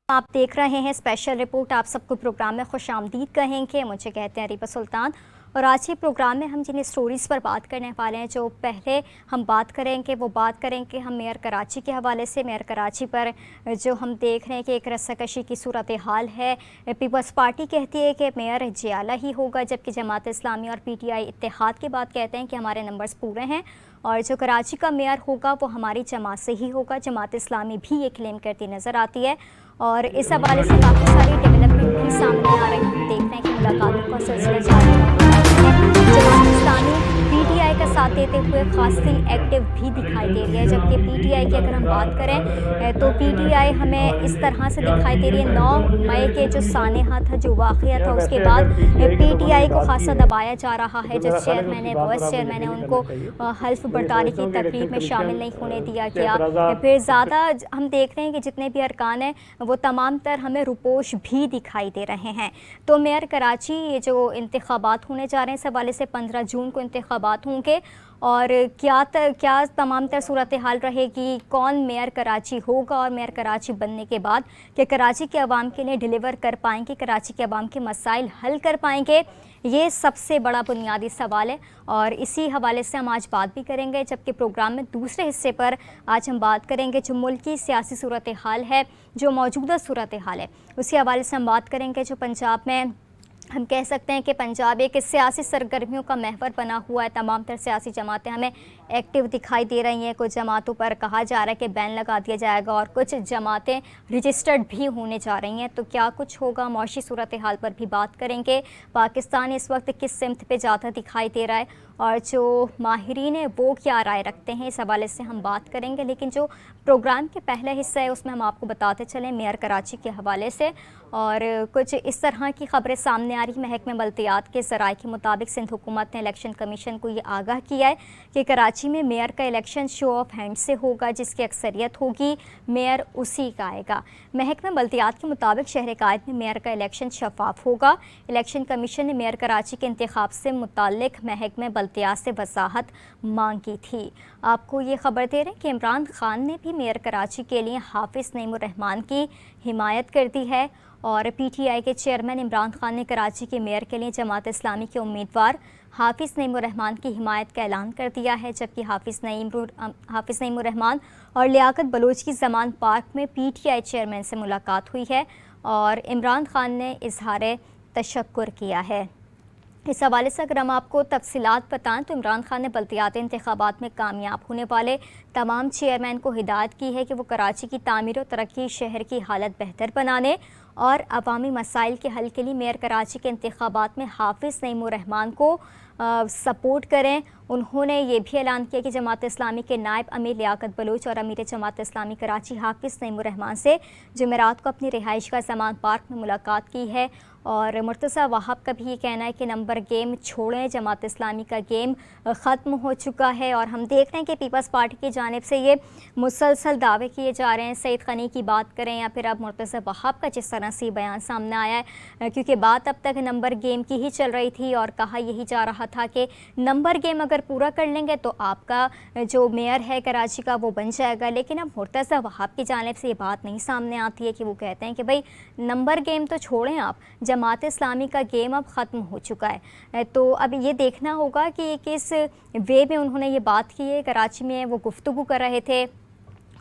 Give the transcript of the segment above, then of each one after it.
आप देख रहे हैं स्पेशल रिपोर्ट। आप सबको प्रोग्राम में खुशामदीद कहेंगे। मुझे कहते हैं रिपा सुल्तान और आज के प्रोग्राम में हम जिन स्टोरीज़ पर बात करने वाले हैं, जो पहले हम बात करेंगे वो बात करेंगे हम मेयर कराची के हवाले से। मेयर कराची पर जो हम देख रहे हैं कि एक रस्साकशी की सूरत हाल है। पीपल्स पार्टी कहती है कि मेयर जियाला ही होगा, जबकि जमात इस्लामी और PTI इत्तेहाद के बाद कहते हैं कि हमारे नंबर्स पूरे हैं और जो कराची का मेयर होगा वो हमारी जमात से ही होगा। जमात इस्लामी भी ये क्लेम करती नज़र आती है और इस हवाले से काफ़ी सारी डेवलपमेंट भी सामने आ रही हैं। देख रहे हैं कि मुलाकातों का सिलसिला जारी है। जमात इस्लामी PTI का साथ देते हुए खासी एक्टिव भी दिखाई दे रही है, जबकि PTI की अगर हम बात करें तो PTI हमें इस तरह से दिखाई दे रही है। 9 मई के जो सानेहा था, जो वाक़या था, उसके बाद PTI को खासा दबाया जा रहा है। जो चेयरमैन है, वाइस चेयरमैन है, उनको हल्फ बर्दारी की तकरीब में शामिल नहीं होने दिया गया। फिर ज़्यादा हम देख रहे हैं कि जितने भी अरकान हैं वो तमाम तर हमें रुपोश भी दिखाई दे रहे हैं। तो मेयर कराची ये जो इंतखाबात होने जा रहे हैं, इस हवाले से 15 जून को इंतखाबात होंगे और क्या तमाम तर सूरत हाल रहेगी, कौन मेयर कराची होगा और मेयर कराची बनने के बाद कि कराची के अवाम के लिए डिलीवर कर पाएंगे, कराची के अवाम के मसाइल हल कर पाएंगे, ये सबसे बड़ा बुनियादी सवाल है। और इसी हवाले से हम आज बात भी करेंगे, जबकि प्रोग्राम में दूसरे हिस्से पर आज हम बात करेंगे जो मुल्क की सियासी सूरत हाल है, जो मौजूदा सूरत हाल है, उसी हवाले से हम बात करेंगे। जो पंजाब में हम कह सकते हैं कि पंजाब एक सियासी सरगर्मियों का महवर बना हुआ है। तमाम तर सियासी जमातें हमें एक्टिव दिखाई दे रही हैं। कुछ जमातों पर कहा जा रहा है कि बैन लगा दिया जाएगा और कुछ जमातें रजिस्टर्ड भी होने जा रही हैं। तो क्या कुछ होगा, मौशी सूरत हाल पर भी बात करेंगे। पाकिस्तान इस वक्त किस सिमत पे जाता दिखाई दे रहा है और जो माहिरीन है वो क्या राय रखते हैं, इस हवाले से हम बात करेंगे। लेकिन जो प्रोग्राम के पहला हिस्सा है उसमें हम आपको बताते चलें मेयर कराची के हवाले से और कुछ इस तरह की खबरें सामने आ रही। महकमे बल्दियात के ज़राए के मुताबिक सिंध हुकूमत ने इलेक्शन कमीशन को ये आगाह किया है कि कराची में मेयर का इलेक्शन शो ऑफ हैंड से होगा, जिसकी अक्सरियत होगी मेयर उसी का आएगा। महकमे बल्दियात के मुताबिक शहर कायद में मेयर का इलेक्शन शफाफ होगा। इलेक्शन कमीशन ने मेयर कराची के इंतखाब से मुताल्लिक महकमे बल्दियात से वजाहत मांगी थी। आपको ये खबर दे रहे हैं कि इमरान खान ने भी मेयर कराची के लिए हाफिज़ नईमुर रहमान की हिमायत कर दी है और PTI के चेयरमैन इमरान खान ने कराची के मेयर के लिए जमात इस्लामी के उम्मीदवार हाफिज़ नईमुर रहमान की हिमायत का ऐलान कर दिया है। जबकि हाफिज़ नईमुर रहमान और लियाकत बलोच की जमान पार्क में PTI चेयरमैन से मुलाकात हुई है और इमरान खान ने इजहार तशक्कुर किया है। इस हवाले से अगर हम आपको तफसीलात बताएं तो इमरान खान ने बल्दियाती इंतखाबात में कामयाब होने वाले तमाम चेयरमैन को हिदायत की है कि वो कराची की तामीर और तरक्की, शहर की हालत बेहतर बनाने और अवामी मसाइल के हल के लिए मेयर कराची के इंतखाबात में हाफिज़ नईमुर रहमान को सपोर्ट करें। उन्होंने ये भी ऐलान किया कि जमात इस्लामी के नायब अमीर लियाकत बलोच और अमीर जमात इस्लामी कराची हाफिज़ नईमुर रहमान से जुमेरात को अपनी रिहाइश का जमान पार्क में मुलाकात की है और मुर्तज़ा वहाब का भी ये कहना है कि नंबर गेम छोड़ें, जमात इस्लामी का गेम ख़त्म हो चुका है। और हम देख रहे हैं कि पीपल्स पार्टी की जानिब से ये मुसलसल दावे किए जा रहे हैं। सईद खनी की बात करें या फिर अब मुर्तज़ा वहाब का जिस तरह से बयान सामने आया है, क्योंकि बात अब तक नंबर गेम की ही चल रही थी और कहा यही जा रहा था कि नंबर गेम अगर पूरा कर लेंगे तो आपका जो मेयर है कराची का वो बन जाएगा। लेकिन अब मुर्तज़ा वहाब की जानिब से ये बात नहीं सामने आती है कि वो कहते हैं कि भाई नंबर गेम तो छोड़ें आप, जमात इस्लामी का गेम अब ख़त्म हो चुका है। तो अब ये देखना होगा कि किस वे में उन्होंने ये बात की है। कराची में वो गुफ्तगू कर रहे थे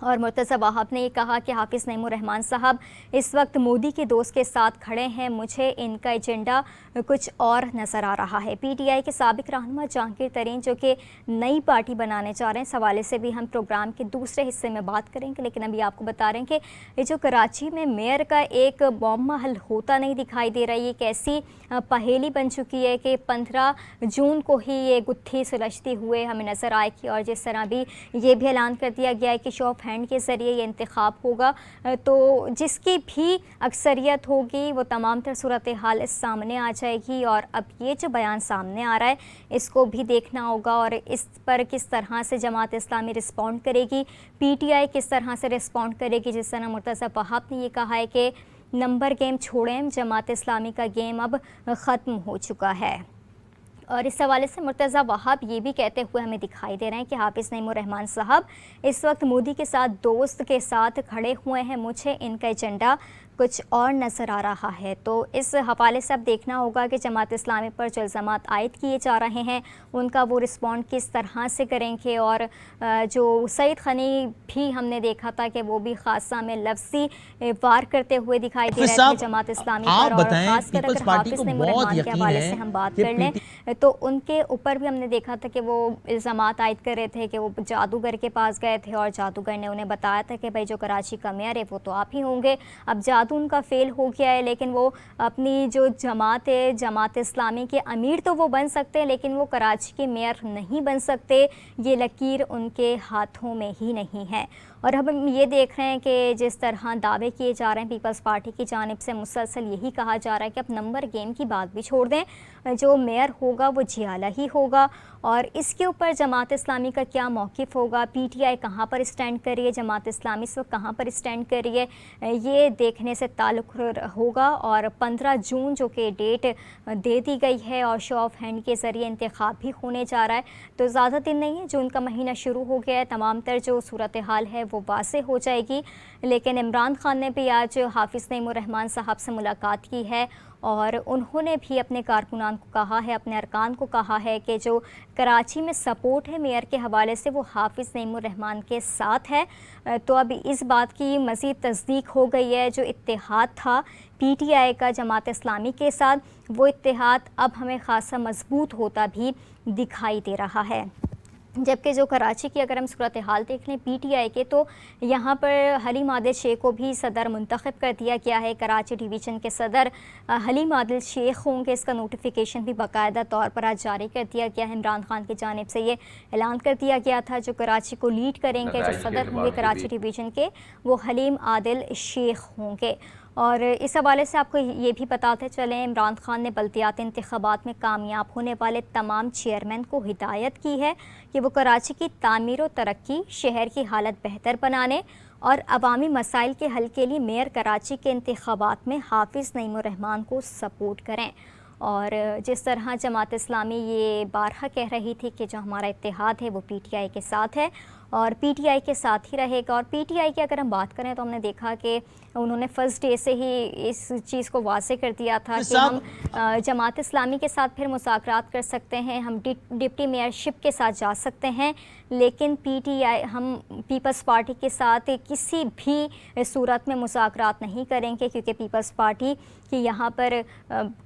और मुर्तज़ा वहाब ने ये कहा कि हाफिज़ नईमुर रहमान साहब इस वक्त मोदी के दोस्त के साथ खड़े हैं, मुझे इनका एजेंडा कुछ और नज़र आ रहा है। PTI के साबिक रहनुमा जहांगीर तरीन जो कि नई पार्टी बनाने जा रहे हैं, इस हवाले से भी हम प्रोग्राम के दूसरे हिस्से में बात करेंगे। लेकिन अभी आपको बता रहे हैं कि ये जो कराची में मेयर का एक मौमा हल होता नहीं दिखाई दे रहा है, ये कैसी पहेली बन चुकी है कि 15 जून को ही ये गुत्थी सुलझती हुए हमें नज़र आएगी। और जिस तरह भी ये भी ऐलान कर दिया गया है कि शो ऑफ हैंड के ज़रिए ये इंतखाब होगा, तो जिसकी भी अक्सरियत होगी वो तमाम तर सूरत हाल सामने आ जाएगी। और अब ये जो बयान सामने आ रहा है इसको भी देखना होगा और इस पर किस तरह से जमात इस्लामी रिस्पॉन्ड करेगी, PTI किस तरह से रिस्पॉन्ड करेगी। जिस तरह मुर्तज़ा वहाब ने ये कहा है कि नंबर गेम छोड़ें, जमात इस्लामी का गेम अब ख़त्म हो चुका है। और इस हवाले से मुर्तज़ा वहाब ये भी कहते हुए हमें दिखाई दे रहे हैं कि हाफिज़ नईमुर रहमान साहब इस वक्त मोदी के साथ दोस्त के साथ खड़े हुए हैं, मुझे इनका एजेंडा कुछ और नज़र आ रहा है। तो इस हवाले से अब देखना होगा कि जमात इस्लामी पर जो इल्ज़ामात आयद किए जा रहे हैं उनका वो रिस्पॉन्ड किस तरह से करेंगे। और जो सईद खनी भी हमने देखा था कि वो भी खासा में लफ्ज़ी वार करते हुए दिखाई दे रहे थे जमात इस्लामी पर। और ख़ासकर अगर हाफिज़ नईमुर रहमान के हवाले से हम बात कर लें तो उनके ऊपर भी हमने देखा था कि वो इल्ज़ामात आयद कर रहे थे कि वो जादूगर के पास गए थे और जादूगर ने उन्हें बताया था कि भाई जो कराची का मेयर है वो तो आप ही होंगे। अब जादू उनका फेल हो गया है, लेकिन वो अपनी जो जमात है, जमात इस्लामी के अमीर तो वो बन सकते हैं लेकिन वो कराची के मेयर नहीं बन सकते। ये लकीर उनके हाथों में ही नहीं है। और अब हम ये देख रहे हैं कि जिस तरह दावे किए जा रहे हैं पीपल्स पार्टी की जानिब से, मुसलसल यही कहा जा रहा है कि अब नंबर गेम की बात भी छोड़ दें, जो मेयर होगा वो जियाला ही होगा। और इसके ऊपर जमात इस्लामी का क्या मौक़िफ़ होगा, पीटीआई कहाँ पर स्टैंड कर रही है, जमात इस्लामी इस वक्त कहाँ पर स्टैंड कर रही है, ये देखने से ताल्लुक़ होगा। और 15 जून जो कि डेट दे दी गई है और शो ऑफ हैंड के ज़रिए इंतखाब भी होने जा रहा है, तो ज़्यादा दिन नहीं है, जून का महीना शुरू हो गया है, तमाम तर जो सूरत हाल है वो वाज़े हो जाएगी। लेकिन इमरान खान ने भी आज हाफिज़ नईमुर रहमान साहब से मुलाकात की है और उन्होंने भी अपने कारकुनान को कहा है, अपने अरकान को कहा है कि जो कराची में सपोर्ट है मेयर के हवाले से वो हाफिज़ नईमुर रहमान के साथ है। तो अब इस बात की मज़ीद तस्दीक हो गई है, जो इत्तेहाद था पीटीआई का जमात इस्लामी के साथ, वो इत्तेहाद अब हमें ख़ासा मजबूत होता भी दिखाई दे रहा है। जबकि जो कराची की अगर हम सूरत हाल देख लें पीटीआई के, तो यहाँ पर हलीम आदिल शेख को भी सदर मुंतखब कर दिया गया है। कराची डिवीज़न के सदर हलीम आदिल शेख होंगे, इसका नोटिफिकेशन भी बाकायदा तौर पर आज जारी कर दिया गया है। इमरान खान की जानिब से ये ऐलान कर दिया गया था जो कराची को लीड करेंगे, जो सदर होंगे कराची डिवीज़न के, वो हलीम आदिल शेख होंगे। और इस हवाले से आपको ये भी बताते चलें, इमरान खान ने बल्दियाती इंतखाबात में कामयाब होने वाले तमाम चेयरमैन को हिदायत की है कि वो कराची की तामीर व तरक्की, शहर की हालत बेहतर बनाने और अवामी मसाइल के हल के लिए मेयर कराची के इंतखाबात में हाफिज़ नईमुर रहमान को सपोर्ट करें। और जिस तरह जमात इस्लामी ये बारहा कह रही थी कि जो हमारा इत्तेहाद है वो पीटीआई के साथ है और पीटीआई के साथ ही रहेगा। और पीटीआई की अगर हम बात करें तो हमने देखा कि उन्होंने फर्स्ट डे से ही इस चीज़ को वाज़े कर दिया था कि हम जमात इस्लामी के साथ फिर मुज़ाकरात कर सकते हैं, हम डिप्टी मेयरशिप के साथ जा सकते हैं, लेकिन पीटीआई, हम पीपल्स पार्टी के साथ किसी भी सूरत में मुज़ाकरात नहीं करेंगे, क्योंकि पीपल्स पार्टी की यहाँ पर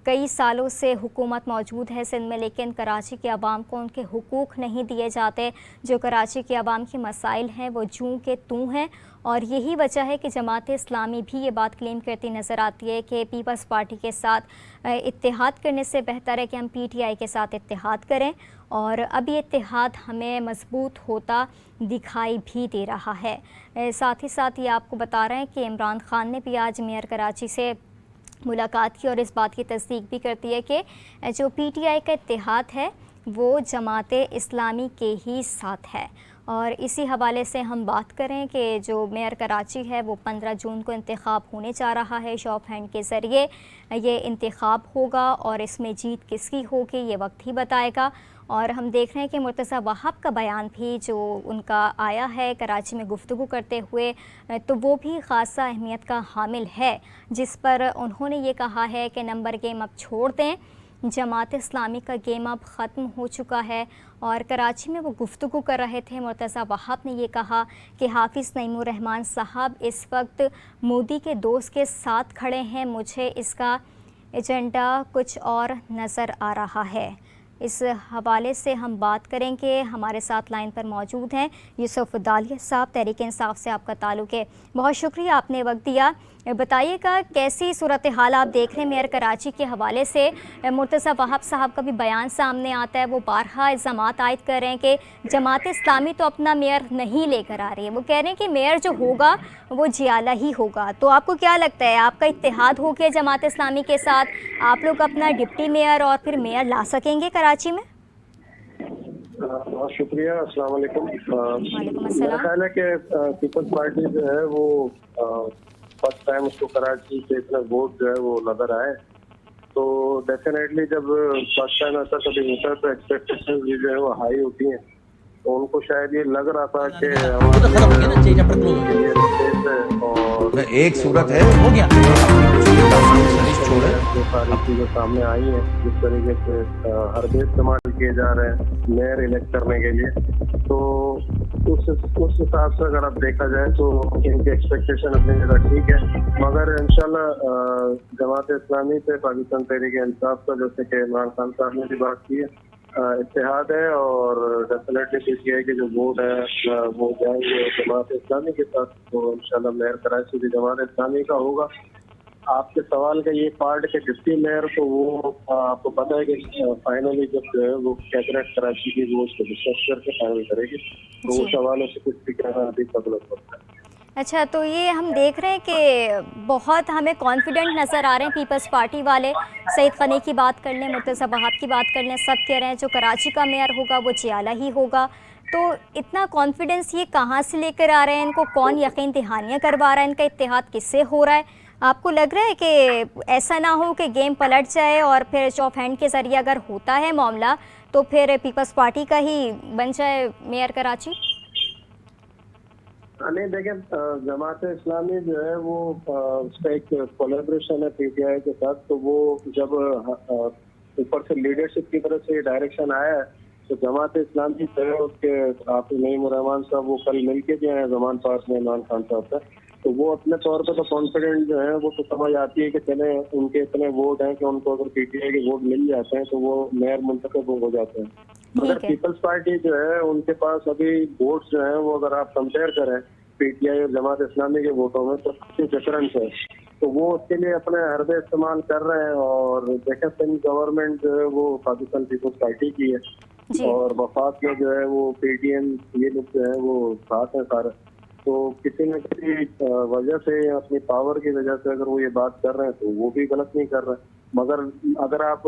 कई सालों से हुकूमत मौजूद है सिंध में, लेकिन कराची के अवाम को उनके हुकूक नहीं दिए जाते। जो कराची के अवाम के मसाइल हैं वो जूं के तूं हैं। और यही वजह है कि जमात इस्लामी भी ये बात क्लेम करती नज़र आती है कि पीपल्स पार्टी के साथ इत्तेहाद करने से बेहतर है कि हम पीटीआई के साथ इत्तेहाद करें। और अब ये इत्तेहाद हमें मजबूत होता दिखाई भी दे रहा है। साथ ही साथ ये आपको बता रहे हैं कि इमरान खान ने भी आज मेयर कराची से मुलाकात की और इस बात की तस्दीक भी करती है कि जो पीटीआई का इत्तेहाद है वो जमात इस्लामी के ही साथ है। और इसी हवाले से हम बात करें कि जो मेयर कराची है वो 15 जून को इंतखाब होने जा रहा है, शो ऑफ हैंड के ज़रिए ये इंतखाब होगा और इसमें जीत किसकी होगी ये वक्त ही बताएगा। और हम देख रहे हैं कि मुर्तज़ा वहाब का बयान भी जो उनका आया है कराची में गुफ्तगू करते हुए, तो वो भी ख़ासा अहमियत का हामिल है, जिस पर उन्होंने ये कहा है कि नंबर गेम अब छोड़ दें, जमात इस्लामी का गेम अब ख़त्म हो चुका है। और कराची में वो गुफ्तगू कर रहे थे, मुर्तज़ा वहाब ने ये कहा कि हाफिज़ नईमुर रहमान साहब इस वक्त मोदी के दोस्त के साथ खड़े हैं, मुझे इसका एजेंडा कुछ और नज़र आ रहा है। इस हवाले से हम बात करेंगे, हमारे साथ लाइन पर मौजूद हैं यूसुफ दालिया साहब, तहरीक इंसाफ से आपका ताल्लुक़ है। बहुत शुक्रिया आपने वक्त दिया। बताइएगा कैसी सूरत हाल आप देख रहे हैं मेयर कराची के हवाले से। मुर्तज़ा वहाब साहब का भी बयान सामने आता है, वो बारहा इल्ज़ामात आयद कर रहे हैं कि जमात इस्लामी तो अपना मेयर नहीं लेकर आ रही है, वो कह रहे हैं कि मेयर जो होगा वो जियाला ही होगा। तो आपको क्या लगता है, आपका इत्तेहाद हो गया जमात इस्लामी के साथ, आप लोग अपना डिप्टी मेयर और फिर मेयर ला सकेंगे कराची में? बहुत शुक्रिया, अस्सलाम वालेकुम। मेरा ख्याल है कि पीपल्स पार्टी जो है वो फर्स्ट टाइम उसको कराची से इतना वोट जो है वो नजर आए, तो डेफिनेटली जब फर्स्ट टाइम ऐसा कभी होता है तो एक्सपेक्टेशन भी जो है वो हाई होती हैं। तो उनको शायद ये लग रहा था कि और एक सूरत है, हो गया छोड़े। जो सारी चीजें सामने आई हैं, जिस तरीके से हर देश इस्तेमाल किए जा रहे हैं मेयर इलेक्ट करने के लिए, तो उस हिसाब से अगर आप देखा जाए तो इनकी एक्सपेक्टेशन अपनी जगह ठीक है, मगर इंशाल्लाह जमात इस्लामी से पाकिस्तान तहरीक इंसाफ का, जैसे कि इमरान खान साहब ने भी बात की है, इत्तेहाद है और डेफिनेटली पीटीआई के जो वोट है वो जाएंगे जमात इस्लामी के साथ, तो इंशाल्लाह मेयर कराची भी जमात इस्लामी का होगा। आपके सवाल का ये पार्ट के डिप्टी मेयर, तो वो आपको पता है कि फाइनली जब जो है वो कैबिनेट कराची की वो उसको डिस्कस करके फाइनल करेगी, तो वो सवालों से कुछ भी कहना अभी तकलीफ होता है। अच्छा, तो ये हम देख रहे हैं कि बहुत हमें कॉन्फिडेंट नज़र आ रहे हैं पीपल्स पार्टी वाले। सईद ख़नी की बात कर लें, मुर्तज़ा वहाब की बात कर लें, सब कह रहे हैं जो कराची का मेयर होगा वो जियाला ही होगा। तो इतना कॉन्फिडेंस ये कहाँ से लेकर आ रहे हैं? इनको कौन यकीन दहानियाँ करवा रहा है? इनका इत्तेहाद किससे हो रहा है? आपको लग रहा है कि ऐसा ना हो कि गेम पलट जाए और फिर ऑफ हैंड के ज़रिए अगर होता है मामला तो फिर पीपल्स पार्टी का ही बन जाए मेयर कराची? नहीं, देखिए, जमात इस्लामी जो है वो उसका एक कोलैबोरेशन है पीटीआई के साथ, तो वो जब ऊपर से लीडरशिप की तरफ से डायरेक्शन आया है, तो जमात इस्लामी जो है उसके आप नईम रहमान साहब वो कल मिलके जो है जमान पास में इमरान खान साहब से, तो वो अपने तौर पे तो कॉन्फिडेंट जो है, वो तो समझ आती है कि चले उनके इतने वोट हैं कि उनको अगर पीटीआई के वोट मिल जाते हैं तो वो मेयर मुंतखब हो जाते हैं। मगर पीपल्स पार्टी जो है उनके पास अभी वोट जो है वो अगर आप कंपेयर करें पीटीआई और जमात इस्लामी के वोटों में, तो काफी डिफरेंस है, तो वो उसके लिए अपने हरबे इस्तेमाल कर रहे हैं। और देखें, सिंध गवर्नमेंट जो है वो पाकिस्तान पीपल्स पार्टी की है और वफाक में जो है वो पीटीएम, ये लोग जो है वो साथ हैं सारे, तो किसी न किसी वजह से अपनी पावर की वजह से अगर वो ये बात कर रहे हैं तो वो भी गलत नहीं कर रहे हैं। मगर अगर आप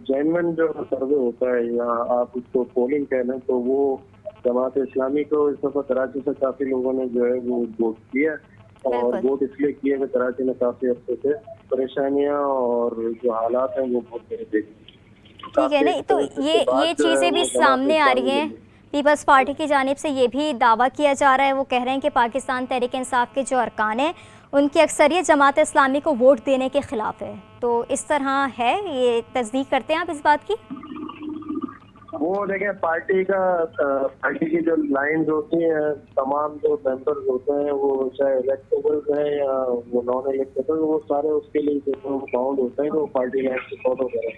जेन्युइन जो सर्वे होता है या आप उसको पोलिंग कह लें, तो वो जमात इस्लामी को इस दफा कराची से काफी लोगों ने जो है वो वोट किया, और वोट इसलिए किया कि कराची में काफी अर्से से परेशानियां और जो हालात हैं वो बहुत बड़े देखे। ठीक है, नहीं तो ये चीज़ें भी सामने आ रही हैं। पीपल्स पार्टी की जानिब से ये भी दावा किया जा रहा है, वो कह रहे हैं कि पाकिस्तान तहरीक इंसाफ के जो अरकान हैं उनकी अक्सरियत जमात इस्लामी को वोट देने के ख़िलाफ़ है। तो इस तरह है, ये तस्दीक करते हैं आप इस बात की? वो देखें, पार्टी की जो लाइंस होती हैं, तमाम जो मेंबर्स होते हैं वो चाहे इलेक्टेबल हैं या वो नॉन इलेक्टेबल, वो सारे उसके लिए जो बाउंड होते हैं कि वो पार्टी लाइन को फॉलो करें,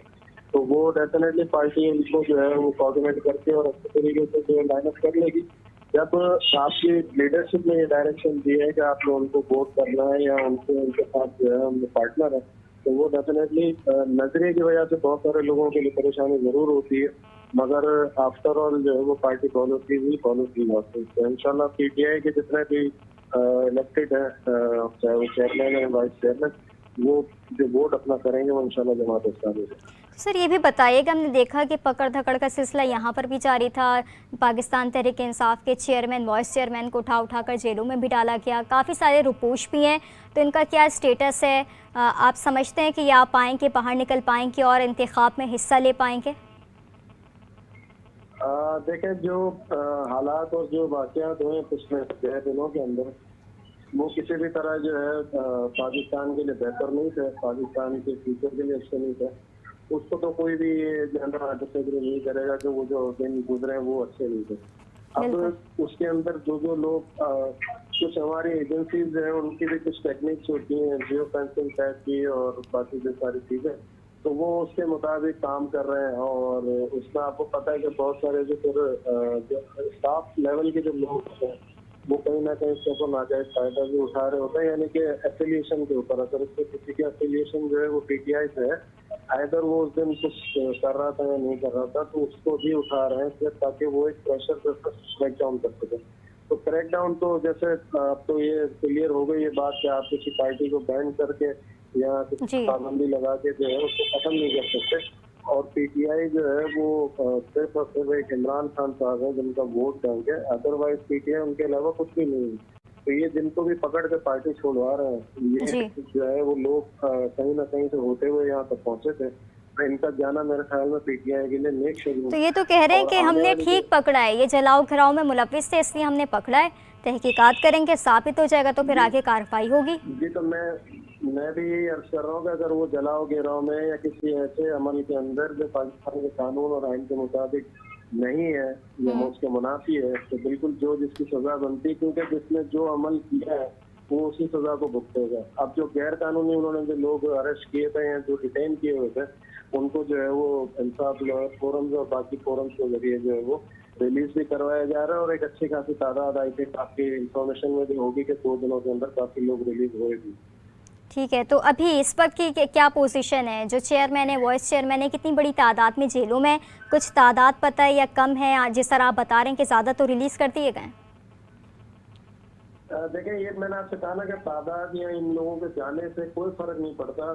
तो वो डेफिनेटली पार्टी उनको जो है वो कोऑर्डिनेट करके और अच्छे तरीके से जो है लाइन अप कर लेगी। जब आपकी लीडरशिप ने ये डायरेक्शन दी है कि आपने उनको वोट करना है या उनके साथ जो है उनके पार्टनर है, तो वो डेफिनेटली नजरिए की वजह से बहुत सारे लोगों के लिए परेशानी जरूर होती है, मगर आफ्टर ऑल जो है वो पार्टी पॉलिसी जाती है। तो इंशाल्लाह पीटीआई के जितने भी इलेक्टेड है, चाहे वो चेयरमैन है, वाइस चेयरमैन, वो जो वोट अपना करेंगे वो इंशाल्लाह जमात इस्लामी से। सर ये भी बताइएगा, हमने देखा कि पकड़ धकड़ का सिलसिला यहाँ पर भी जारी था। पाकिस्तान तहरीक इंसाफ के चेयरमैन, वाइस चेयरमैन को उठा कर जेलों में भी डाला गया, काफ़ी सारे रुपोश भी हैं, तो इनका क्या स्टेटस है? आप समझते हैं कि ये आ पाएंगे, बाहर निकल पाएंगे और इंतखाब में हिस्सा ले पाएंगे? देखें, जो हालात और जो वाक़यात हुए पिछले 6 दिनों के अंदर, वो किसी भी तरह जो है पाकिस्तान के लिए बेहतर नहीं थे, पाकिस्तान के फ्यूचर के लिए अच्छे नहीं थे। उसको तो कोई भी डिसएग्री नहीं करेगा कि वो जो दिन गुजरे वो अच्छे नहीं थे। अब उसके अंदर जो लोग कुछ हमारी एजेंसीज हैं उनकी भी कुछ टेक्निक्स होती हैं, जियो फेंसिंग टाइप की और बाकी जो सारी चीजें, तो वो उसके मुताबिक काम कर रहे हैं। और उसमें आपको पता है कि बहुत सारे जो स्टाफ लेवल के जो लोग हैं वो कहीं ना कहीं इसके ऊपर नाजायज फायदा भी उठा रहे होते हैं, यानी कि एफिलिएशन के ऊपर। अगर उसके किसी की एफिलिएशन जो है वो पीटीआई से है, आइदर वो उस दिन कुछ कर रहा था या नहीं कर रहा था, तो उसको भी उठा रहे हैं सिर्फ ताकि वो एक प्रेशर क्रैक डाउन कर सके। तो क्रैक डाउन तो जैसे अब तो ये क्लियर हो गई ये बात कि आप किसी पार्टी को बैन करके या किसी पाबंदी लगा के जो है उसको खत्म नहीं कर सकते। और पीटीआई जो है वो सिर्फ और सिर्फ एक इमरान खान साहब है जिनका वोट देंगे, अदरवाइज पीटीआई उनके अलावा कुछ भी नहीं है। तो ये जिनको भी पकड़ के पार्टी छोड़वा रहे हैं, ये जो है वो लोग कहीं ना कहीं से होते हुए यहाँ तक पहुंचे थे। इनका जाना मेरे ख्याल में पीटीआई के लिए नेक शेड्यूल। तो ये तो कह रहे हैं कि हमने ठीक पकड़ा है, ये जलाओ घिराव में मुलविस थे इसलिए हमने पकड़ा है, तहकीकात करेंगे, साबित हो जाएगा तो फिर आगे कार्रवाई होगी। जी, तो मैं भी यही अर्ज कर रहा हूँ कि अगर वो जलाओ गिराव में या किसी ऐसे अमल के अंदर जो पाकिस्तान के कानून और आइन के मुताबिक नहीं है या उसके मुनाफी है, तो बिल्कुल जो जिसकी सजा बनती है, क्योंकि जिसने जो अमल किया है वो उसी सजा को भुगतेगा। अब जो गैर कानूनी उन्होंने जो लोग अरेस्ट किए थे या जो डिटेन किए हुए थे, उनको जो है वो इंसाफ फोरम्स और बाकी फोरम्स के जरिए जो है वो रिलीज भी करवाया जा रहा है, और एक अच्छी खासी तादाद आई थी, काफी इंफॉर्मेशन में भी होगी कि 2 दिनों के अंदर काफी लोग रिलीज हुए भी। ठीक है, तो अभी इस वक्त की क्या पोजीशन है? जो चेयरमैन है, वाइस चेयरमैन है, कितनी बड़ी तादाद में जेलों में, कुछ तादाद पता है या कम है? जिस तरह आप बता रहे हैं कि ज़्यादा तो रिलीज़ कर दिए गए। देखिए, ये मैंने आपसे कहा ना कि तादाद या इन लोगों के जाने से कोई फर्क नहीं पड़ता।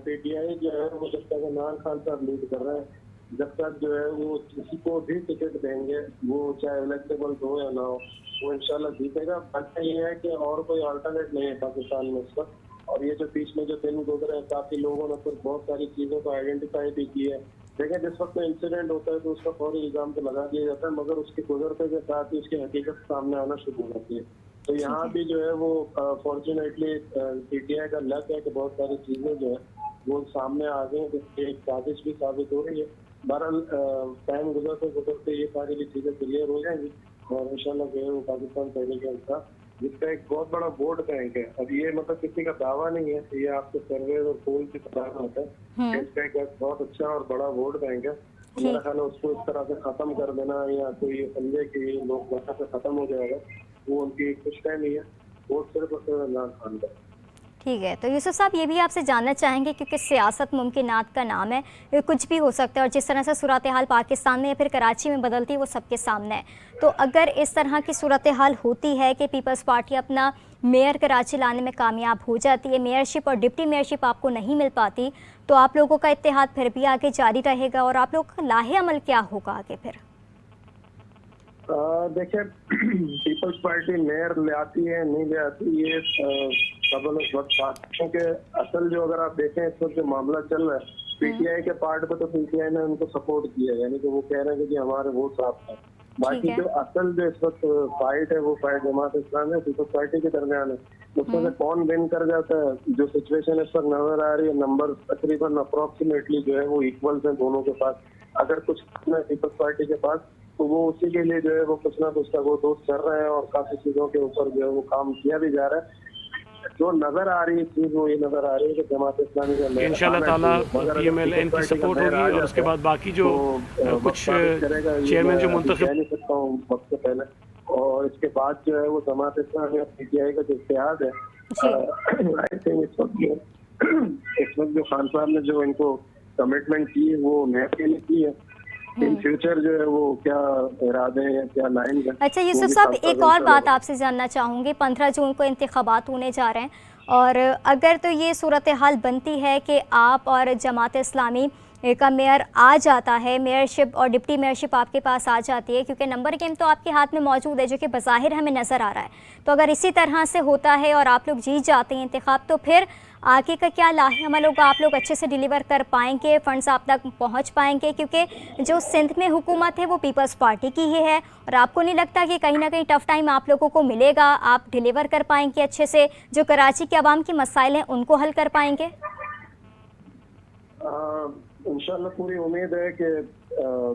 पीटीआई जो है वो जब तक इमरान खान साहब लीड कर रहे हैं, जब तक जो है वो किसी को भी टिकट देंगे, वो चाहे इलेक्टेबल हो या ना हो, वो इंशाल्लाह जीतेगा। बात ये है कि और कोई अल्टरनेट नहीं है पाकिस्तान में इस वक्त। और ये जो बीच में जो दिन गुजरे हैं, काफी लोगों ने फिर बहुत सारी चीजों को आइडेंटिफाई भी की है। देखिए, जिस वक्त इंसिडेंट होता है तो उसका फौरी इल्जाम तो लगा दिया जाता है, मगर उसके गुजरते के साथ ही उसकी हकीकत सामने आना शुरू हो जाती है। तो यहाँ भी जो है वो फॉर्चुनेटली पीटीआई का लक है कि बहुत सारी चीजें जो है वो सामने आ गई, जिसकी एक साजिश भी साबित हो रही है। बहरहाल टाइम गुजरते ये सारी भी चीजें क्लियर हो जाएंगी, और इंशाल्लाह जो है वो पाकिस्तान तहरीक इंसाफ, जिसका एक बहुत बड़ा वोट बैंक है। अब ये मतलब किसी का दावा नहीं है, ये आपके सर्वे और पोल की तरह होता है। इसका एक बहुत अच्छा और बड़ा वोट बैंक है। मेरा ख्याल है उसको इस तरह से खत्म कर देना या कोई ये समझे कि लोग वैसा से खत्म हो जाएगा, वो उनकी कुछ टाइम नहीं है। वोट सिर्फ और सिर्फ इमरान खान का। ठीक है, तो यूसुफ साहब ये भी आपसे जानना चाहेंगे, क्योंकि सियासत मुमकिनात का नाम है, ये कुछ भी हो सकता है, और जिस तरह से सूरत हाल पाकिस्तान में या फिर कराची में बदलती है वो सबके सामने है। तो अगर इस तरह की सूरत हाल होती है कि पीपल्स पार्टी अपना मेयर कराची लाने में कामयाब हो जाती है, मेयरशिप और डिप्टी मेयरशिप आपको नहीं मिल पाती, तो आप लोगों का इत्तेहाद फिर भी आगे जारी रहेगा, और आप लोगों का लाहे अमल क्या होगा आगे फिर? देखिए, पीपल्स पार्टी मेयर ले आती है नहीं ले आती, ये कबल उस वक्त बात, क्योंकि असल जो अगर आप देखें इस वक्त जो मामला चल रहा है पीटीआई के पार्ट पे, तो पीटीआई ने उनको सपोर्ट किया है, यानी कि वो कह रहे हैं कि हमारे वोट साफ है। बाकी जो असल जो इस वक्त फाइट है वो फाइट जमात इस्लामी और पीपल्स पार्टी के दरमियान है। उसमें से कौन विन कर जाता है, जो सिचुएशन इस वक्त नजर आ रही है, नंबर तकरीबन अप्रोक्सीमेटली जो है वो इक्वल है दोनों के पास। अगर कुछ पीपल्स पार्टी के पास, तो वो उसी के लिए जो है वो कुछ ना कुछ का वो दोस्त कर रहे हैं, और काफी चीजों के ऊपर जो है वो काम किया भी जा रहा है। जो नजर आ रही है चीज वो ये नजर आ रही है कि जमात इस्लामी का इंशाल्लाह ताला पीएमएलएन की सपोर्ट होगी, और उसके बाद बाकी जो कुछ चेयरमैन जो मुंतखब, कह नहीं सकता हूँ वक्त से पहले, और इसके बाद जो है वो जमात इस्लामी और पीटीआई का जो इत्तेहाद है, आई थिंक इस वक्त जो खान साहब ने जो इनको कमिटमेंट की है वो नैब के लिए की है। इन फ्यूचर जो है वो क्या इरादे हैं, क्या लाइन है। अच्छा यूसुफ साहब, एक और बात आपसे जानना चाहूँगी, 15 जून को इंतखाबात होने जा रहे हैं, और अगर तो ये सूरत हाल बनती है कि आप और जमात इस्लामी का मेयर आ जाता है, मेयरशिप और डिप्टी मेयरशिप आपके पास आ जाती है, क्योंकि नंबर गेम तो आपके हाथ में मौजूद है जो कि बज़ाहिर हमें नज़र आ रहा है, तो अगर इसी तरह से होता है और आप लोग जीत जाते हैं इंतखाब, तो फिर आगे का क्या लाहे अमल होगा? आप लोग अच्छे से डिलीवर कर पाएंगे, फंड्स आप तक पहुंच पाएंगे? क्योंकि जो सिंध में हुकूमत है वो पीपल्स पार्टी की ही है, और आपको नहीं लगता कि कहीं ना कहीं टफ टाइम आप लोगों को मिलेगा, आप डिलीवर कर पाएंगे अच्छे से, जो कराची के आवाम की मसाइल हैं उनको हल कर पाएंगे? इंशाल्लाह पूरी उम्मीद है कि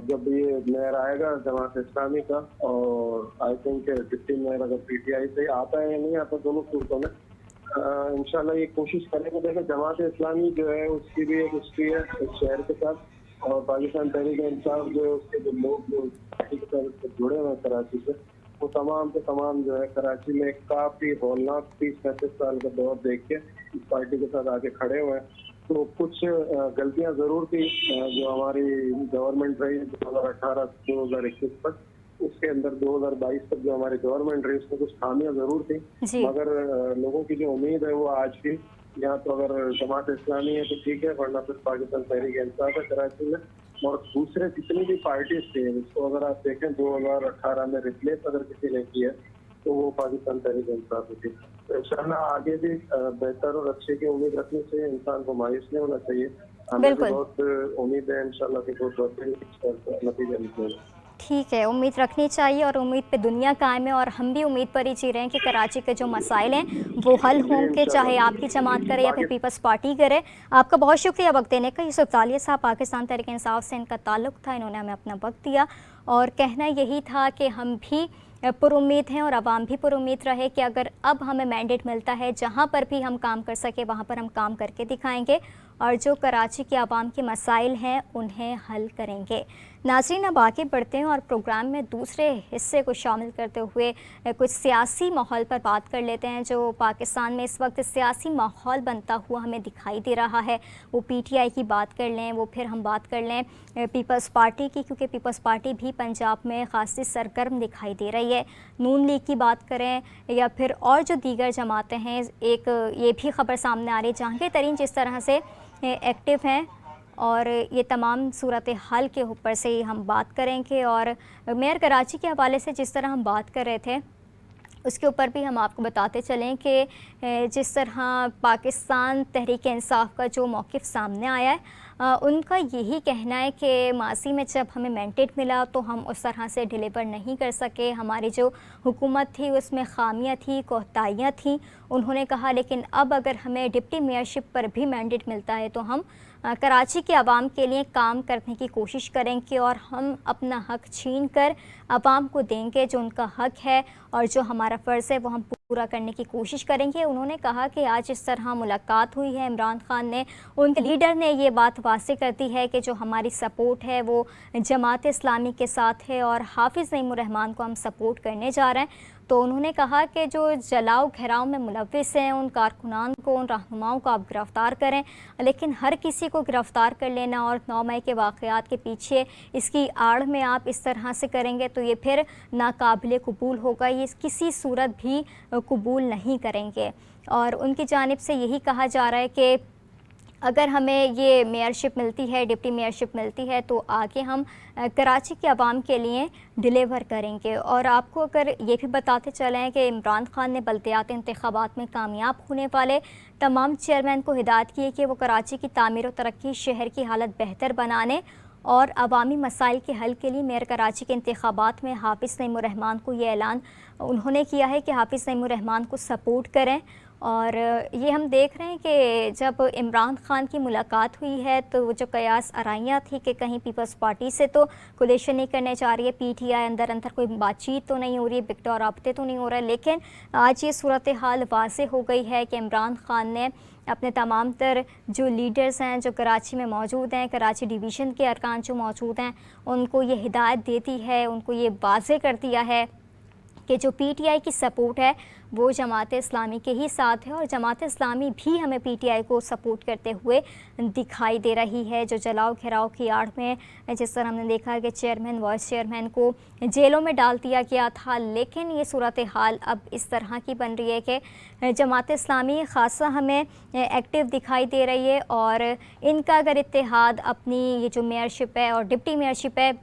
जब ये मेयर आएगा जमात इस्लामी का, और आई थिंक डिप्टी मेयर अगर पीटीआई से आता है या नहीं आता, दोनों सूरतों में इंशाल्लाह ये कोशिश करेंगे। देखिए, जमात इस्लामी जो है उसकी भी एक हिस्ट्री है इस शहर के साथ, और पाकिस्तान तहरीक इंसाफ जो है उसके जो लोग जो पार्टी के साथ जुड़े हुए हैं कराची से, वो तमाम के तमाम जो है कराची में काफी हौलनाक 30-35 साल का दौर देख के इस पार्टी के साथ आके खड़े हुए हैं। तो कुछ गलतियां जरूर थी जो हमारी गवर्नमेंट रही 2018-2021 तक, उसके अंदर 2022 तक जो हमारी गवर्नमेंट रही उसमें कुछ खामियां जरूर थी, मगर लोगों की जो उम्मीद है वो आज भी, यहाँ तो अगर जमात इस्लामी है तो ठीक है, वरना फिर पाकिस्तान तहरीक इंसाफ है कराची में, और दूसरे जितनी भी पार्टीज थी उसको अगर आप देखें 2018 में रिप्लेस अगर किसी ने किया तो वो पाकिस्तान तहरीक इंसाफ थी। इंशाल्लाह आगे भी बेहतर और अच्छे की उम्मीद रखने से इंसान को मायूस नहीं होना चाहिए। हमें भी बहुत उम्मीद है इंशाल्लाह कि बहुत बेहतरीन नतीजा निकलेगा। ठीक है, उम्मीद रखनी चाहिए और उम्मीद पे दुनिया कायम है और हम भी उम्मीद पर ही जी रहे हैं कि कराची के जो मसाइल हैं वो हल होंगे, चाहे आपकी जमात करे या फिर पीपल्स पार्टी करे। आपका बहुत शुक्रिया वक्त देने का। यूसुफ तालिया साहब, पाकिस्तान तहरीक इंसाफ से इनका ताल्लुक़ था, इन्होंने हमें अपना वक्त दिया और कहना यही था कि हम भी पुरुम्मीद हैं और आवाम भी पुरुम्मीद रहे कि अगर अब हमें मैंडेट मिलता है, जहाँ पर भी हम काम कर सके वहाँ पर हम काम करके दिखाएंगे और जो कराची के आवाम के मसाइल हैं उन्हें हल करेंगे। नाज़रीन, अब आगे बढ़ते हैं और प्रोग्राम में दूसरे हिस्से को शामिल करते हुए कुछ सियासी माहौल पर बात कर लेते हैं। जो पाकिस्तान में इस वक्त सियासी माहौल बनता हुआ हमें दिखाई दे रहा है, वो पीटीआई की बात कर लें, वो फिर हम बात कर लें पीपल्स पार्टी की, क्योंकि पीपल्स पार्टी भी पंजाब में खासी सरगर्म दिखाई दे रही है। नून लीग की बात करें या फिर और जो दीगर जमातें हैं, एक ये भी ख़बर सामने आ रही है जहांगीर तरीन जिस तरह से एक्टिव हैं और ये तमाम सूरत हाल के ऊपर से ही हम बात करेंगे। और मेयर कराची के हवाले से जिस तरह हम बात कर रहे थे उसके ऊपर भी हम आपको बताते चलें कि जिस तरह पाकिस्तान तहरीक इंसाफ का जो मौक़िफ़ सामने आया है, उनका यही कहना है कि माजी में जब हमें मैंडेट मिला तो हम उस तरह से डिलीवर नहीं कर सके, हमारी जो हुकूमत थी उसमें खामियां थी, कोताहियाँ थी। उन्होंने कहा लेकिन अब अगर हमें डिप्टी मेयरशिप पर भी मैंडेट मिलता है तो हम कराची के आवाम के लिए काम करने की कोशिश करेंगे और हम अपना हक छीन कर आवाम को देंगे जो उनका हक है और जो हमारा फ़र्ज़ है वो हम पूरा करने की कोशिश करेंगे। उन्होंने कहा कि आज इस तरह मुलाकात हुई है, इमरान खान ने, उनके लीडर ने ये बात वाज़ेह कर दी है कि जो हमारी सपोर्ट है वो जमात इस्लामी के साथ है और हाफिज़ नईमुर रहमान को हम सपोर्ट करने जा रहे हैं। तो उन्होंने कहा कि जो जलाओ घेराव में मुलव्विस हैं उन कारकुनान को, उन रहनुमाओं को आप गिरफ़्तार करें, लेकिन हर किसी को गिरफ़्तार कर लेना और 9 मई के वाक़यात के पीछे इसकी आड़ में आप इस तरह से करेंगे तो ये फिर नाकाबिले कबूल होगा, ये किसी सूरत भी कबूल नहीं करेंगे। और उनकी जानिब से यही कहा जा रहा है कि अगर हमें ये मेयरशिप मिलती है, डिप्टी मेयरशिप मिलती है तो आगे हम कराची के आवाम के लिए डिलीवर करेंगे। और आपको अगर ये भी बताते चलें कि इमरान खान ने बल्दियाती इंतखाबात में कामयाब होने वाले तमाम चेयरमैन को हिदायत की है कि वो कराची की तामीर और तरक्की, शहर की हालत बेहतर बनाने और अवामी मसाइल के हल के लिए मेयर कराची के इंतखाबात में हाफिज़ नईमुर रहमान को ये ऐलान उन्होंने किया है कि हाफिज़ नईमुर रहमान को सपोर्ट करें। और ये हम देख रहे हैं कि जब इमरान खान की मुलाकात हुई है तो वो जो कयास आराइयाँ थी कि कहीं पीपल्स पार्टी से तो कोलिशन नहीं करने जा रही है, पीटीआई अंदर अंदर कोई बातचीत तो नहीं हो रही है, बिगड़ राब्ते तो नहीं हो रहा है, लेकिन आज ये सूरत हाल वाज़ेह हो गई है कि इमरान खान ने अपने तमाम तर जो लीडर्स हैं जो कराची में मौजूद हैं, कराची डिवीज़न के अरकान जो मौजूद हैं, उनको ये हिदायत देती है, उनको ये वाज़ेह कर दिया है कि जो पीटीआई की सपोर्ट है वो जमात इस्लामी के ही साथ है और जमात इस्लामी भी हमें पीटीआई को सपोर्ट करते हुए दिखाई दे रही है। जो जलाओ घेराव की आड़ में जिस तरह हमने देखा कि चेयरमैन, वाइस चेयरमैन को जेलों में डाल दिया गया था, लेकिन ये सूरत हाल अब इस तरह की बन रही है कि जमात इस्लामी ख़ासा हमें एक्टिव दिखाई दे रही है और इनका अगर इत्तेहाद अपनी ये जो मेयरशिप है और डिप्टी मेयरशिप है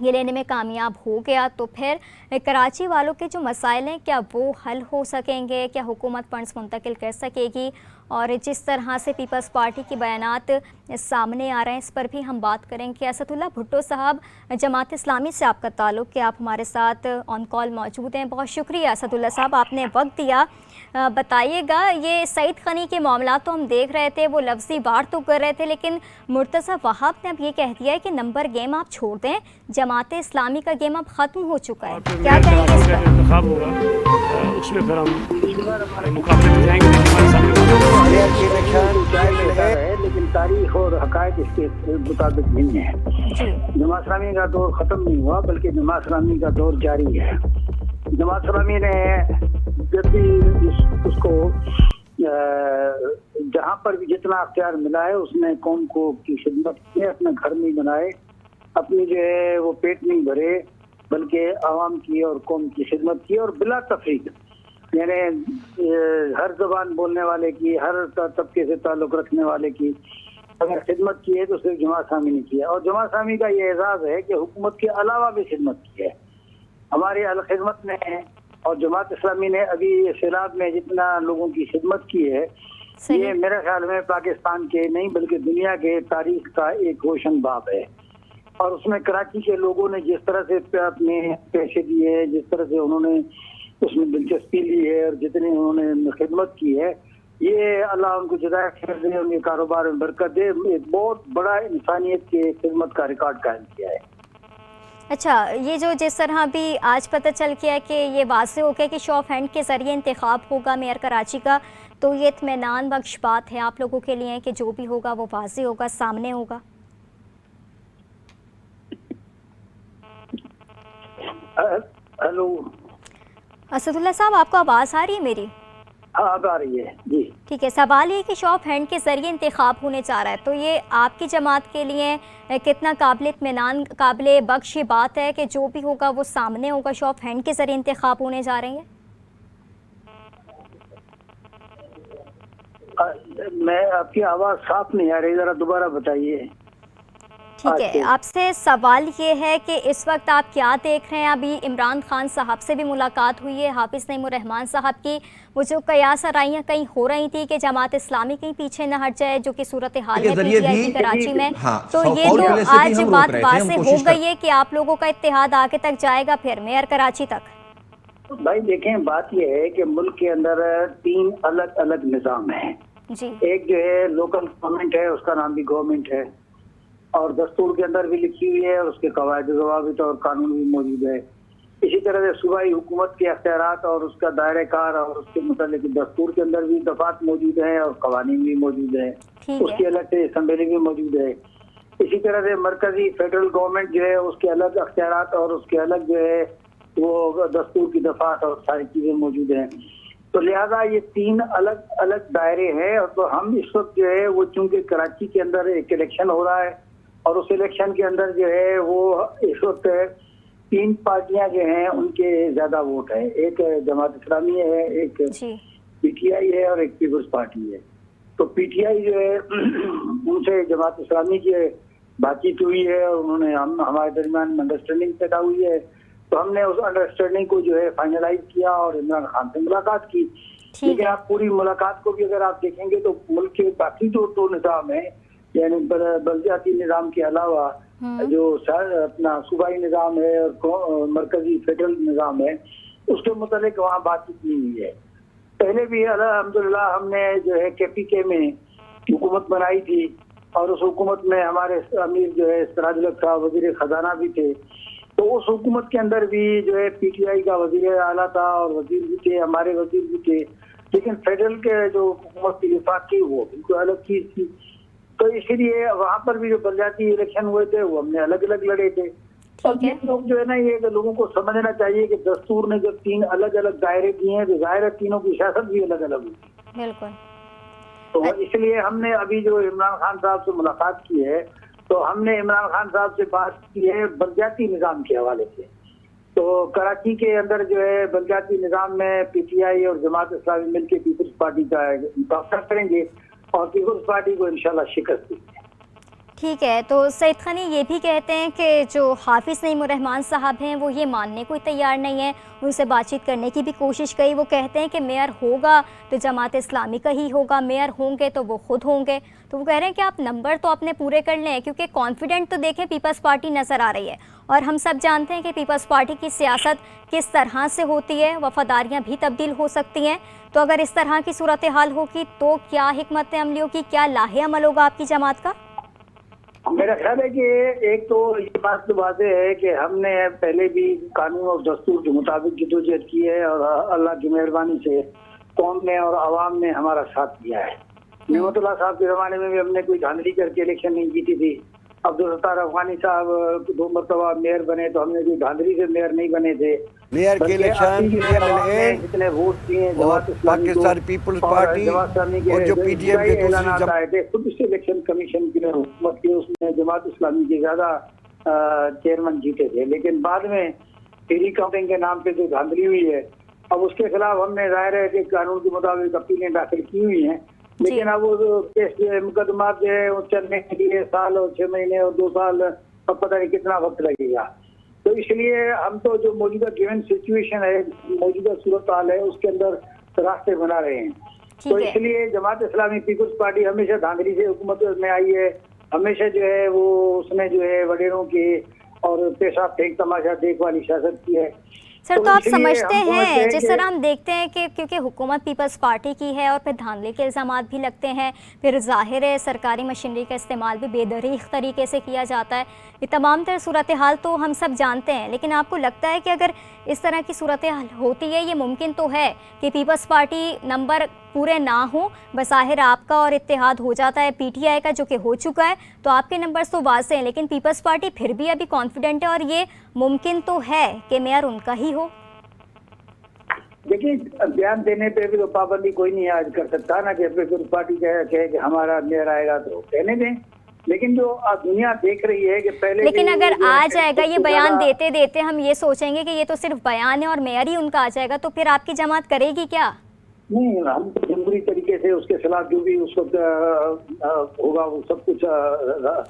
ये लेने में कामयाब हो गया तो फिर कराची वालों के जो मसाइल हैं क्या वो हल हो सकेंगे, क्या हुकूमत फंड्स मुंतकिल कर सकेगी। और जिस तरह से पीपल्स पार्टी के बयानात सामने आ रहे हैं इस पर भी हम बात करेंगे। असदुल्ला भुट्टो साहब, जमात इस्लामी से आपका ताल्लुक़, कि आप हमारे साथ ऑन कॉल मौजूद हैं। बहुत शुक्रिया असदुल्ला साहब, आपने वक्त दिया। बताइएगा, ये सईद खनी के मामला तो हम देख रहे थे, वो लफ्ज़ी वार तो कर रहे थे, लेकिन मुर्तज़ा वहाब ने अब ये कह दिया है कि नंबर गेम आप छोड़ दें, जमात इस्लामी का गेम अब ख़त्म हो चुका है। क्या कहेंगे इस पर? इंतखाब होगा उसमें फिर हम मुकाबले में जाएंगे। है लेकिन तारीख और हकायक इसके मुताबिक नहीं है। जमात इस्लामी का दौर ख़त्म नहीं हुआ बल्कि जमात इस्लामी का दौर जारी है। जमात इस्लामी ने जब भी उसको जहाँ पर भी जितना अख्तियार मिला है उसने कौम को की खिदमत की, अपने घर नहीं बनाए, अपनी जो है वो पेट नहीं भरे बल्कि आवाम की और कौम की खिदमत की और बिला तफरीक, यानी हर ज़बान बोलने वाले की, हर तबके से ताल्लुक़ रखने वाले की अगर खिदमत की है तो सिर्फ जमात इस्लामी ने किया। और जमात इस्लामी का ये एजाज़ है कि हुकूमत के अलावा भी खिदमत की है। हमारी अल खिदमत ने और जमात इस्लामी ने अभी सैलाब में जितना लोगों की खिदमत की है, ये मेरे ख्याल में पाकिस्तान के नहीं बल्कि दुनिया के तारीख का एक रोशन बाब है। और उसमें कराची के लोगों ने जिस तरह से अपने पैसे दिए, जिस तरह से उन्होंने उसमें दिलचस्पी ली है और जितनी उन्होंने खिदमत की है, ये अल्लाह उनको हिदायत दे, उनके कारोबार में बरकत दे। एक बहुत बड़ा इंसानियत के खिदमत का रिकॉर्ड कायम किया है। अच्छा, ये जो जिस तरह भी आज पता चल गया कि ये वाज़ेह हो गया कि शो ऑफ हैंड के ज़रिए इंतखाब होगा मेयर कराची का, तो ये इत्मीनान बख्श बात है आप लोगों के लिए कि जो भी होगा वो वाज़ेह होगा, सामने होगा। हेलो असदुल्ला साहब, आपको आवाज़ आ रही है मेरी? हाँ, अब आ रही है जी। ठीक है, सवाल ये कि शो ऑफ हैंड के ज़रिए इंतखाब होने जा रहा है, तो ये आपकी जमात के लिए कितना काबिल इत्मीनान, काबिल बख्श ये बात है कि जो भी होगा वो सामने होगा, शो ऑफ हैंड के ज़रिए इंतखाब होने जा रहे हैं? मैं आपकी आवाज़ साफ नहीं आ रही, ज़रा दोबारा बताइए। ठीक है, आपसे सवाल ये है कि इस वक्त आप क्या देख रहे हैं? अभी इमरान खान साहब से भी मुलाकात हुई है, हाफिज़ नईमुर्रहमान साहब की, वो जो कयास आराइयाँ कहीं हो रही थी कि जमात इस्लामी कहीं पीछे न हट जाए, जो कि सूरत हाल है पीटीआई की कराची में, तो ये तो आज बात वाज़ेह हो गई है कि आप लोगों का इत्तेहाद आगे तक जाएगा फिर मेयर कराची तक। भाई देखें, बात यह है कि मुल्क के अंदर 3 अलग अलग निज़ाम हैं जी। एक जो है लोकल गवर्नमेंट है, उसका नाम भी गवर्नमेंट है और दस्तूर के अंदर भी लिखी हुई है और उसके कवायद ज़वाबित और कानून भी मौजूद है। इसी तरह से सूबाई हुकूमत के अख्तियारात और उसका दायरे कार और उसके मुतालिक दस्तूर के अंदर भी दफात मौजूद हैं और कवानीन भी मौजूद है, उसकी अलग से असम्बली भी मौजूद है। इसी तरह से मरकजी फेडरल गवर्नमेंट जो है उसके अलग अख्तियारात और उसके अलग जो है वो दस्तूर की दफात और सारी चीजें मौजूद हैं। तो लिहाजा ये 3 अलग अलग दायरे हैं। और तो हम इस वक्त जो है वो चूंकि कराची के अंदर एक इलेक्शन हो रहा है और उस इलेक्शन के अंदर जो है वो इस वक्त 3 पार्टियां जो हैं उनके ज्यादा वोट है। एक जमात इस्लामी है, एक पीटीआई है और एक पीपल्स पार्टी है। तो पीटीआई जो है उनसे जमात इस्लामी की बातचीत हुई है और उन्होंने हमारे दरमियान अंडरस्टैंडिंग पैदा हुई है। तो हमने उस अंडरस्टैंडिंग को जो है फाइनलाइज किया और इमरान खान से मुलाकात की। लेकिन आप पूरी मुलाकात को भी अगर आप देखेंगे तो मुल्क के बाकी जो 2 निज़ाम है, यानी बलदियाती निज़ाम के अलावा जो अपना सूबाई निज़ाम है और मरकजी फेडरल निज़ाम है, उसके मुतालिक वहाँ बातचीत नहीं हुई है। पहले भी अल्हम्दुलिल्लाह हमने जो है KPK में हुकूमत बनाई थी और उस हुकूमत में हमारे अमीर जो है सिराजुल हक साहब वज़ीर खजाना भी थे। तो उस हुकूमत के अंदर भी जो है पीटीआई का वज़ीर आला था और वज़ीर भी थे, हमारे वज़ीर भी थे। लेकिन फेडरल के जो हुकूमत की वफाकी वो बिल्कुल अलग चीज थी। तो इसीलिए वहाँ पर भी जो बलदियाती इलेक्शन हुए थे वो हमने अलग अलग लड़े थे। और ये लोग जो है ना, ये लोगों को समझना चाहिए कि दस्तूर ने जब 3 अलग अलग दायरे दिए हैं तो जाहिर है तीनों की सियासत भी अलग अलग होगी। बिल्कुल। तो इसलिए हमने अभी जो इमरान खान साहब से मुलाकात की है तो हमने इमरान खान साहब से बात की है बलदियाती निज़ाम के हवाले से। तो कराची के अंदर जो है बलदियाती निज़ाम में पीटीआई और जमात इस्लामी मिलकर पीपल्स पार्टी का मुकाबला करेंगे और पीपल्स पार्टी को इंशाल्लाह शिकस्त देंगे। ठीक है, तो सईद खानी ये भी कहते हैं कि जो हाफिज़ नईमुर्रहमान साहब हैं वो ये मानने को तैयार नहीं है, उनसे बातचीत करने की भी कोशिश की। वो कहते हैं कि मेयर होगा तो जमात इस्लामी का ही होगा, मेयर होंगे तो वो खुद होंगे। तो वो कह रहे हैं कि आप नंबर तो अपने पूरे कर लें, क्योंकि कॉन्फिडेंट तो देखें पीपल्स पार्टी नज़र आ रही है और हम सब जानते हैं कि पीपल्स पार्टी की सियासत किस तरह से होती है, वफादारियाँ भी तब्दील हो सकती हैं। तो अगर इस तरह की सूरत हाल होगी तो क्या हिकमत अमली होगी, क्या लाहे अमल होगा आपकी जमात का? मेरा ख्याल है कि एक तो ये बात तो वाज़ेह है कि हमने पहले भी कानून और दस्तूर के मुताबिक जदोजहद की है और अल्लाह की मेहरबानी से कौम ने और आवाम ने हमारा साथ दिया है। नेमतुल्लाह साहब के ज़माने में भी हमने कोई धांधली करके इलेक्शन नहीं जीती थी। अब्दुल सत्तार अफगानी साहब 2 मरतबा मेयर बने तो हमने कोई धांधली से मेयर नहीं बने थे। मेयर के इलेक्शन जितने वोट दिए पाकिस्तान पीपल्स पार्टी और जो पीडीएम के दूसरी आए थे, खुद से इलेक्शन कमीशन की हुकूमत की उसमें जमात इस्लामी के ज्यादा चेयरमैन जीते थे। लेकिन बाद में री काउंटिंग के नाम पे जो धांधली हुई है, अब उसके खिलाफ हमने जाहिर है कि कानून के मुताबिक अपीलें दाखिल की हुई हैं। लेकिन अब वो केस जो है मुकदमा जो है वो चलने के लिए साल और 6 महीने और 2 साल, अब पता नहीं कितना वक्त लगेगा। तो तो इसलिए हम तो जो मौजूदा गिवन सिचुएशन है, मौजूदा सूरत हाल है, उसके अंदर रास्ते बना रहे हैं। तो इसलिए जमात इस्लामी पीपुल्स पार्टी हमेशा धांधली से हुकूमत में आई है, हमेशा जो है वो उसने जो है वडेरों के और पेशाब फेंक तमाशा देख वाली सियासत की है। सर तो आप समझते हैं जिस तरह हम देखते हैं कि क्योंकि हुकूमत पीपल्स पार्टी की है और फिर धांधली के इल्ज़ामात भी लगते हैं, फिर ज़ाहिर है सरकारी मशीनरी का इस्तेमाल भी बेदरीग तरीके से किया जाता है, ये तमाम तरह सूरत हाल तो हम सब जानते हैं। लेकिन आपको लगता है कि अगर इस तरह की सूरत हाल होती है, ये मुमकिन तो है कि पीपल्स पार्टी नंबर पूरे ना हो, बज़ाहिर आपका और इत्तेहाद हो जाता है पीटीआई का जो कि हो चुका है, तो आपके नंबर्स तो वाज़ेह हैं, लेकिन पीपल्स पार्टी फिर भी अभी कॉन्फिडेंट है और ये मुमकिन तो है कि मेयर उनका ही हो। देखिए, बयान देने पे भी तो पाबंदी कोई नहीं आज कर सकता ना कि पीपल्स पार्टी कहे कि हमारा मेयर आएगा तो कहने दें, लेकिन जो दुनिया देख रही है कि पहले, लेकिन अगर आ जाएगा ये बयान देते देते हम ये सोचेंगे कि ये तो सिर्फ बयान है और मेयर ही उनका आ जाएगा, तो फिर आपकी जमात करेगी क्या? नहीं, हम तो जमहूरी तरीके से उसके खिलाफ जो भी उस वक्त होगा वो सब कुछ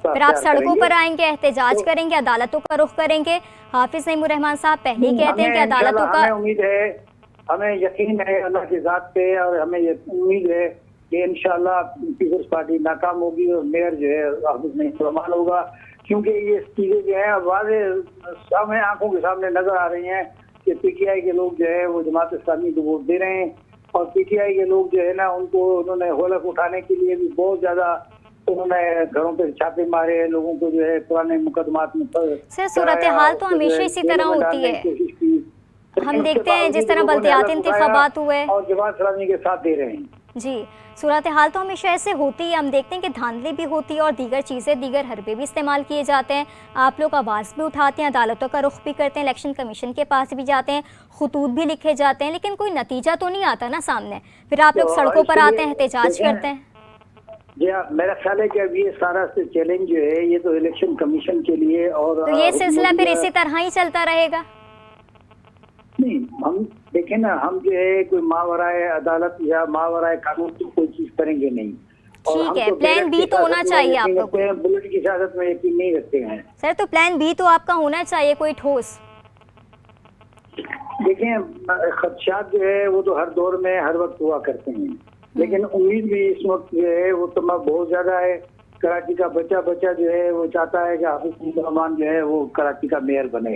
फिर आप सड़कों पर आएंगे, एहतजाज करेंगे, अदालतों का रुख करेंगे। हाफिज नईमुर रहमान साहब पहले ही कहते हैं कि अदालतों का, उम्मीद है, हमें यकीन है अल्लाह की ज़ात पे और हमें ये उम्मीद है कि इंशाल्लाह पीपल्स पार्टी नाकाम होगी और मेयर जो है हाफिज नईमुर रहमान होगा, क्योंकि ये चीजें जो है वाज़ेह सामने आंखों के सामने नजर आ रही हैं कि पीटीआई के लोग जो है वो जमात इस्लामी को वोट दे रहे हैं और पीटीआई के लोग जो है ना उनको उन्होंने होलक उठाने के लिए भी बहुत ज्यादा उन्होंने घरों पे छापे मारे, लोगों को जो है पुराने मुकदमात में सर सूरत हाल तो हमेशा इसी तरह होती है। हम देखते हैं जिस तरह बल्दियाती इंतखाबात हुए और जमात इस्लामी के साथ दे रहे हैं। जी, सूरत हाल तो हमेशा ऐसे होती है। हम देखते हैं कि धांधली भी होती है और दीगर चीज़ें, दीगर हरबे भी इस्तेमाल किए जाते हैं। आप लोग आवाज़ भी उठाते हैं, अदालतों का रुख भी करते हैं, इलेक्शन कमीशन के पास भी जाते हैं, खुतूत भी लिखे जाते हैं, लेकिन कोई नतीजा तो नहीं आता ना सामने। फिर आप लोग सड़कों पर आते हैं, एहतजाज करते हैं। जी हाँ, मेरा ख्याल है कि अब ये सारा चैलेंज जो है ये तो इलेक्शन कमीशन के लिए और तो ये सिलसिला फिर इसी तरह ही चलता रहेगा। नहीं, हम देखें ना, हम जो है कोई मावराए अदालत या मावराए कानून तो कोई चीज करेंगे नहीं। ठीक है, प्लान बी तो होना चाहिए आपको। बुलेट की सियासत में यकीन नहीं रखते हैं सर, तो प्लान बी तो आपका होना चाहिए कोई ठोस। देखें, खदशात जो है वो तो हर दौर में हर वक्त हुआ करते हैं, लेकिन उम्मीद भी इस वक्त जो है वो तो बहुत ज्यादा है। कराची का बच्चा जो है वो चाहता है कि हाफिज नईमुर रहमान जो है वो कराची का मेयर बने,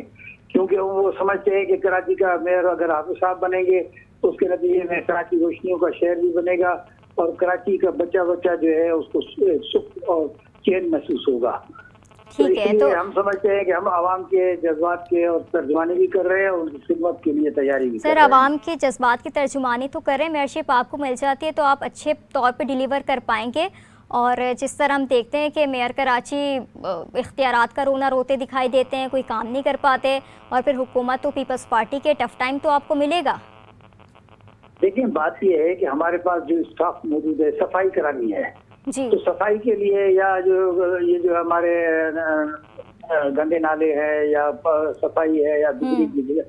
क्योंकि वो समझते हैं कि कराची का मेयर अगर हाफिज साहब बनेंगे तो उसके नतीजे में कराची रोशनियों का शहर भी बनेगा और कराची का बच्चा जो है उसको सुख और चैन महसूस होगा। ठीक है, तो हम समझते हैं कि हम आवाम के जज्बात के और तर्जुमानी भी कर रहे हैं और उनकी खिदमत के लिए तैयारी भी कर रहे हैं। सर, आवाम के जज्बात की तर्जुमानी तो कर रहे हैं, मेयरशिप आपको मिल जाती है तो आप अच्छे तौर पे डिलीवर कर पाएंगे। और जिस तरह हम देखते हैं कि मेयर कराची इख्तियारात का रोना रोते दिखाई देते हैं, कोई काम नहीं कर पाते, और फिर हुकूमत तो पीपल्स पार्टी के, टफ टाइम तो आपको मिलेगा। देखिए, बात यह है कि हमारे पास जो स्टाफ मौजूद है, सफाई करानी है जी, तो सफाई के लिए या जो हमारे गंदे नाले हैं या सफाई है या दूसरी चीजें,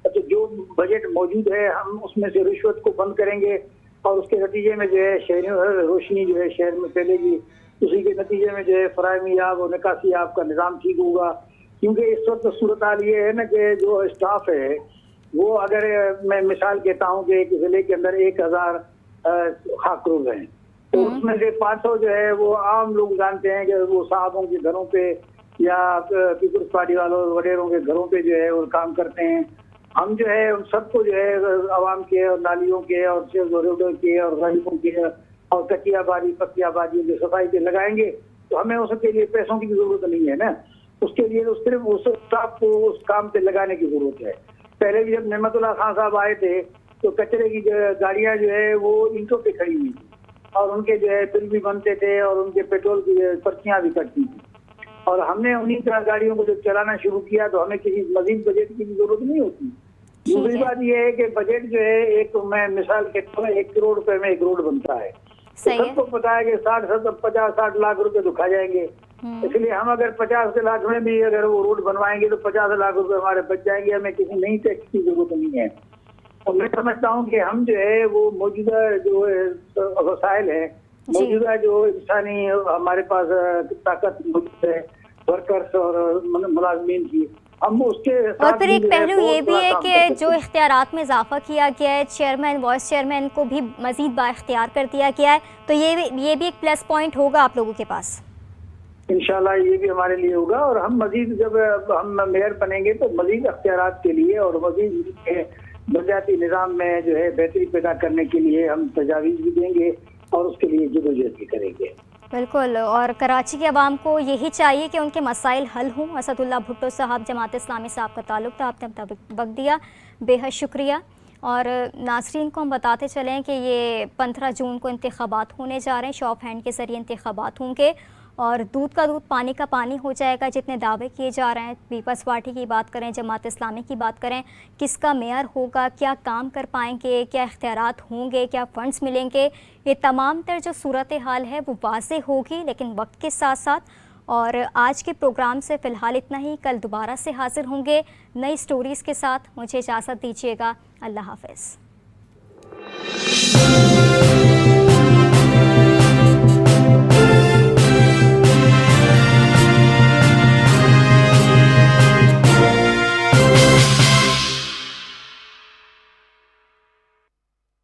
तो जो बजट मौजूद है हम उसमें से रिश्वत को बंद करेंगे और उसके नतीजे में जो है शहरों रोशनी जो है शहर में फैलेगी। उसी के नतीजे में जो है फराहमी आब और निकासी आब का निज़ाम ठीक होगा, क्योंकि इस वक्त सूरत हाल ये है ना कि जो स्टाफ है वो, अगर मैं मिसाल कहता हूँ कि एक जिले के अंदर 1000 खाकरोज हैं तो उसमें से 500 जो है वो आम लोग जानते हैं कि वो साहबों के घरों पे या पीपल्स पार्टी वालों वडेरों के घरों पे जो है वो काम करते हैं। हम जो है उन सबको जो है आवाम के और नालियों के और रोडों के और गरीबों के और कच्ची आबादी पक्की आबादियों की सफाई पे लगाएंगे तो हमें उसके लिए पैसों की जरूरत नहीं है ना, उसके लिए तो सिर्फ उस स्टाफ को उस काम पे लगाने की जरूरत है। पहले भी जब नेमतुल्लाह खान साहब आए थे तो कचरे की गाड़ियां जो है वो ईंटों पे खड़ी हुई थी और उनके जो है बिल भी बनते थे और उनके पेट्रोल की पर्चियां भी कटती थी, और हमने उन्हीं तरह गाड़ियों को जब चलाना शुरू किया तो हमें किसी मजीद बजट की जरूरत नहीं होती। दूसरी बात यह है कि बजट जो है, एक मैं मिसाल के तौर पर 1 करोड़ रुपए में एक रोड बनता है, तो सबको पता है कि 50-60 लाख रुपए तो खा जाएंगे, इसलिए हम अगर 50 लाख में भी अगर वो रोड बनवाएंगे तो 50 लाख रुपए हमारे बच जाएंगे, हमें किसी नई टैक्स की जरूरत नहीं है। और मैं समझता हूँ कि हम जो है वो मौजूदा जो वसाइल है, मौजूदा जो इंसानी हमारे पास ताकत मौजूद है वर्कर्स और मुलाजमीन की, हम उसके और फिर एक पहलू ये भी है कि जो इख्तियारात में इजाफा किया गया है, चेयरमैन वाइस चेयरमैन को भी मजीद बाइख्तियार कर दिया गया है, तो ये भी एक प्लस पॉइंट होगा आप लोगों के पास। इंशाल्लाह ये भी हमारे लिए होगा और हम मजीद जब हम मेयर बनेंगे तो मजीद अख्तियारात के लिए और मजीद बलदियाती निज़ाम में जो है बेहतरी पैदा करने के लिए हम तजावीज़ भी देंगे और उसके लिए जदोजहद भी करेंगे। बिल्कुल, और कराची के अवाम को यही चाहिए कि उनके मसाइल हल हों। असदुल्ला भुट्टो साहब, जमात इस्लामी से आपका ताल्लुक़ था, आपने वक्त दिया, बेहद शुक्रिया। और नाज़रीन को हम बताते चलें कि ये 15 जून को इंतखाबात होने जा रहे हैं, शॉप हैंड के ज़रिए इंतखाबात होंगे और दूध का दूध पानी का पानी हो जाएगा। जितने दावे किए जा रहे हैं, पीपल्स पार्टी की बात करें, जमात इस्लामी की बात करें, किसका मेयर होगा, क्या काम कर पाएंगे, क्या इख्तियारात होंगे, क्या फ़ंड्स मिलेंगे, ये तमाम तर जो सूरत हाल है वो वाज़े होगी, लेकिन वक्त के साथ साथ। और आज के प्रोग्राम से फ़िलहाल इतना ही। कल दोबारा से हाज़िर होंगे नई स्टोरीज़ के साथ। मुझे इजाज़त दीजिएगा। अल्लाह हाफ़िज़।